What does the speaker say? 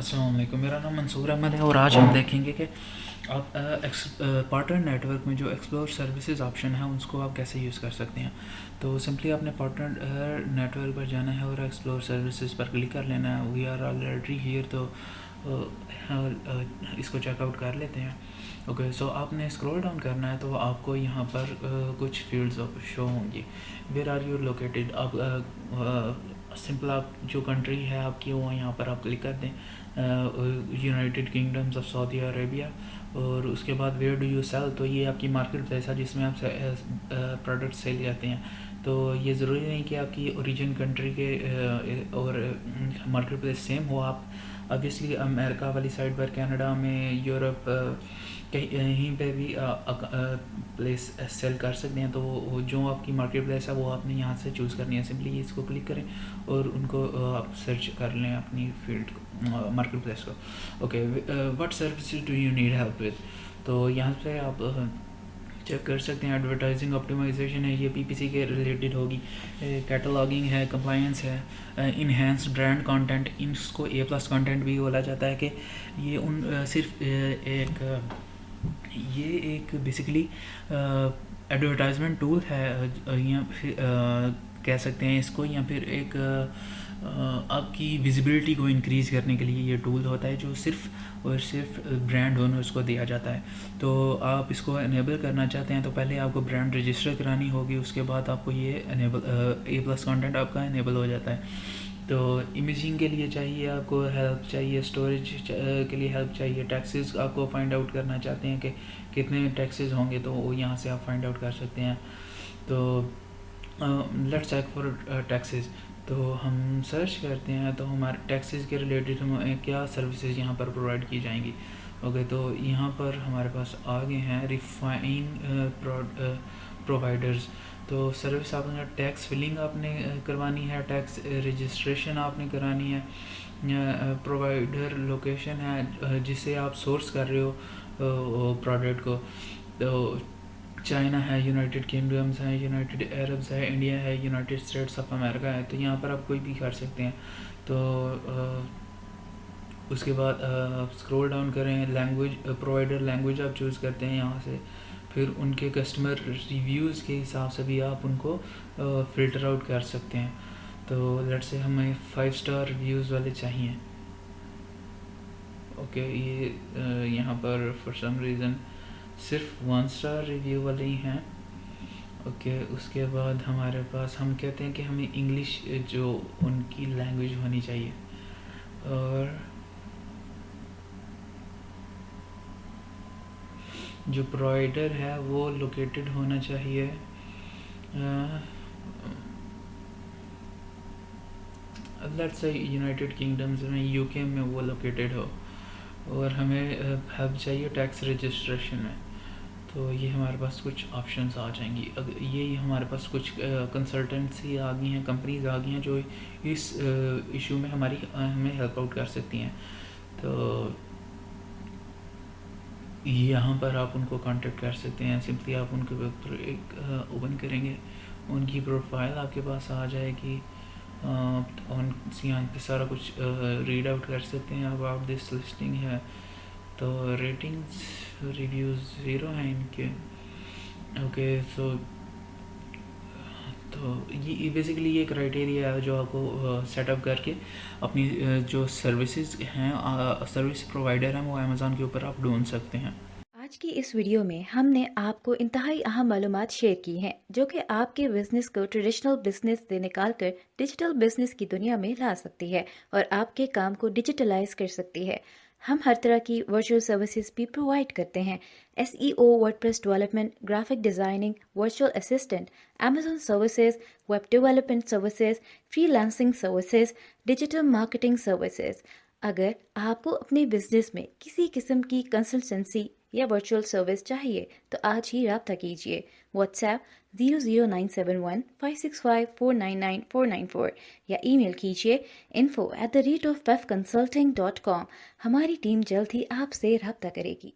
अस्सलाम वालेकुम। मेरा नाम मंसूर अहमद है और आज हम देखेंगे कि आप पार्टनर नेटवर्क में जो एक्सप्लोर सर्विसेज ऑप्शन है उसको आप कैसे यूज़ कर सकते हैं। तो सिंपली आपने पार्टनर नेटवर्क पर जाना है और एक्सप्लोर सर्विसेज पर क्लिक कर लेना है। वी आर ऑलरेडी हियर, तो इसको चेकआउट कर लेते हैं। ओके, सो आपने स्क्रॉल डाउन करना है तो आपको यहाँ पर कुछ फील्ड्स शो होंगी। वेयर आर यू लोकेटेड, आप सिंपल आप जो कंट्री है आपकी वो यहाँ पर आप क्लिक कर दें, United kingdoms of Saudi Arabia. और उसके बाद वेयर डू यू सेल, तो ये आपकी मार्केट प्लेस है जिसमें आप प्रोडक्ट सेल करते हैं। तो ये ज़रूरी नहीं कि आपकी ओरिजिन कंट्री के और मार्केट प्लेस सेम हो। आप ऑब्वियसली अमेरिका वाली साइड पर, कनाडा में, यूरोप, कहीं पे भी प्लेस सेल कर सकते हैं। तो जो आपकी मार्केट प्लेस है वो आपने यहाँ से चूज़ करनी है। सिंपली इसको क्लिक करें और उनको आप सर्च कर लें अपनी फील्ड को, मार्केट प्लेस को। Okay, what services do you need help with, तो यहाँ पे आप चेक कर सकते हैं। एडवर्टाइजिंग ऑप्टिमाइजेशन है, ये पीपीसी के रिलेटेड होगी। कैटलॉगिंग है, कंप्लायंस है, इन्हेंस्ड ब्रांड कंटेंट, इसको ए+ कंटेंट भी बोला जाता है कि ये सिर्फ ये एक बेसिकली एडवर्टाइजमेंट टूल है, या फिर कह सकते हैं इसको, या फिर एक आपकी विजिबिलिटी को इंक्रीज़ करने के लिए ये टूल होता है जो सिर्फ और सिर्फ ब्रांड ओनर्स को दिया जाता है। तो आप इसको इनेबल करना चाहते हैं तो पहले आपको ब्रांड रजिस्टर करानी होगी, उसके बाद आपको ये ए+ कंटेंट आपका इनेबल हो जाता है। तो इमेजिंग के लिए चाहिए, आपको हेल्प चाहिए, स्टोरेज के लिए हेल्प चाहिए, टैक्सेस आपको फाइंड आउट करना चाहते हैं कि कितने टैक्सेस होंगे, तो वो यहाँ से आप फाइंड आउट कर सकते हैं। तो लेट्स चेक फॉर टैक्सेस, तो हम सर्च करते हैं तो हमारे टैक्सेस के रिलेटेड हमें क्या सर्विसेज यहाँ पर प्रोवाइड की जाएंगी। ओके, तो यहाँ पर हमारे पास आगे हैं रिफाइन प्रोवाइडर्स। तो सर्विस आपने टैक्स फिलिंग आपने करवानी है, टैक्स रजिस्ट्रेशन आपने करानी है, प्रोवाइडर लोकेशन है जिसे आप सोर्स कर रहे हो प्रोडक्ट को। तो चाइना है, यूनाइटेड किंगडम्स है, यूनाइटेड अरब्स है, इंडिया है, यूनाइटेड स्टेट्स ऑफ अमेरिका है। तो यहाँ पर आप कोई भी कर सकते हैं। तो उसके बाद आप स्क्रॉल डाउन करें, लैंग्वेज प्रोवाइडर लैंग्वेज आप चूज़ करते हैं यहाँ से। फिर उनके कस्टमर रिव्यूज़ के हिसाब से भी आप उनको फ़िल्टर आउट कर सकते हैं। तो लेट्स से हमें 5 स्टार रिव्यूज़ वाले चाहिए। ओके, ये यहाँ पर फॉर सम रीज़न सिर्फ 1 स्टार रिव्यू वाले ही हैं। ओके, उसके बाद हमारे पास हम कहते हैं कि हमें इंग्लिश जो उनकी लैंग्वेज होनी चाहिए। और जो प्रोवाइडर है वो लोकेटेड होना चाहिए लेट्स से यूनाइटेड किंगडम्स में, यूके में वो लोकेटेड हो। और हमें हेल्प चाहिए टैक्स रजिस्ट्रेशन में। तो ये हमारे पास कुछ ऑप्शंस आ जाएंगी। ये हमारे पास कुछ कंसल्टेंसी आ गई हैं, कंपनीज आ गई हैं जो इस इशू में हमें हेल्प आउट कर सकती हैं। तो यहाँ पर आप उनको कांटेक्ट कर सकते हैं। सिंपली आप उनके ऊपर एक ओपन करेंगे, उनकी प्रोफाइल आपके पास आ जाएगी। यहाँ पे सारा कुछ रीड आउट कर सकते हैं। अबाउट दिस लिस्टिंग है, तो रेटिंग्स रिव्यूज़ 0 हैं इनके। ओके, तो ये बेसिकली ये क्राइटेरिया है जो आपको सेटअप करके अपनी जो सर्विसेज हैं, सर्विस प्रोवाइडर हैं, वो अमेज़ॉन के ऊपर आप ढूंढ सकते हैं। आज की इस वीडियो में हमने आपको इंतहाई अहम मालूमात शेयर की हैं जो कि आपके बिजनेस को ट्रेडिशनल बिजनेस से निकालकर डिजिटल बिजनेस की दुनिया में ला सकती है और आपके काम को डिजिटलाइज कर सकती है। हम हर तरह की वर्चुअल सर्विसेज भी प्रोवाइड करते हैं। SEO, WordPress development, graphic designing, virtual assistant, Amazon services, web development services, freelancing services, digital marketing services. अगर आपको अपने बिजनेस में किसी किस्म की कंसल्टेंसी या वर्चुअल सर्विस चाहिए तो आज ही रब्ता कीजिए। व्हाट्सएप 00971565499 या ईमेल कीजिए info@pefconsulting.com। हमारी टीम जल्द ही आपसे रब्ता करेगी।